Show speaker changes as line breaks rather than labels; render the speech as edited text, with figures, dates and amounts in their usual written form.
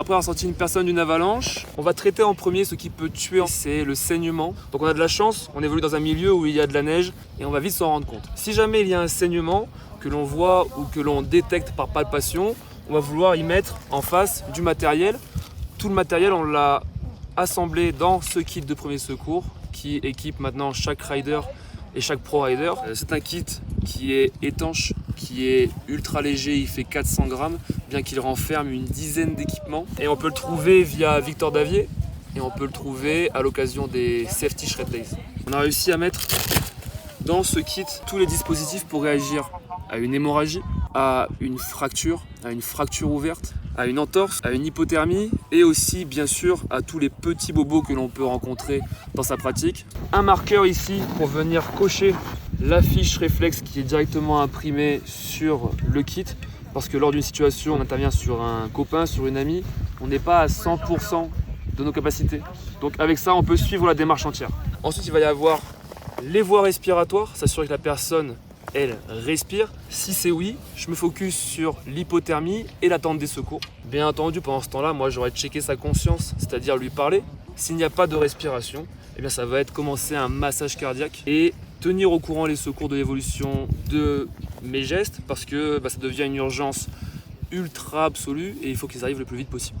après avoir sorti une personne d'une avalanche, on va traiter en premier ce qui peut tuer, c'est le saignement. Donc on a de la chance, on évolue dans un milieu où il y a de la neige et on va vite s'en rendre compte. Si jamais il y a un saignement que l'on voit ou que l'on détecte par palpation, on va vouloir y mettre en face du matériel. Tout le matériel, on l'a assemblé dans ce kit de premier secours qui équipe maintenant chaque rider et chaque pro rider. C'est un kit qui est étanche, qui est ultra léger, il fait 400 grammes, bien qu'il renferme une dizaine d'équipements. Et on peut le trouver via Victor Davier et on peut le trouver à l'occasion des Safety Shred Days. On a réussi à mettre dans ce kit tous les dispositifs pour réagir à une hémorragie, à une fracture ouverte, à une entorse, à une hypothermie et aussi bien sûr à tous les petits bobos que l'on peut rencontrer dans sa pratique. Un marqueur ici pour venir cocher la fiche réflexe qui est directement imprimée sur le kit parce que lors d'une situation on intervient sur un copain, sur une amie, on n'est pas à 100% de nos capacités. Donc avec ça on peut suivre la démarche entière. Ensuite il va y avoir les voies respiratoires, s'assurer que la personne elle respire. Si c'est oui, je me focus sur l'hypothermie et l'attente des secours. Bien entendu, pendant ce temps-là, moi j'aurais checké sa conscience, c'est-à-dire lui parler. S'il n'y a pas de respiration, eh bien ça va être commencer un massage cardiaque et tenir au courant les secours de l'évolution de mes gestes parce que ça devient une urgence ultra absolue et il faut qu'ils arrivent le plus vite possible.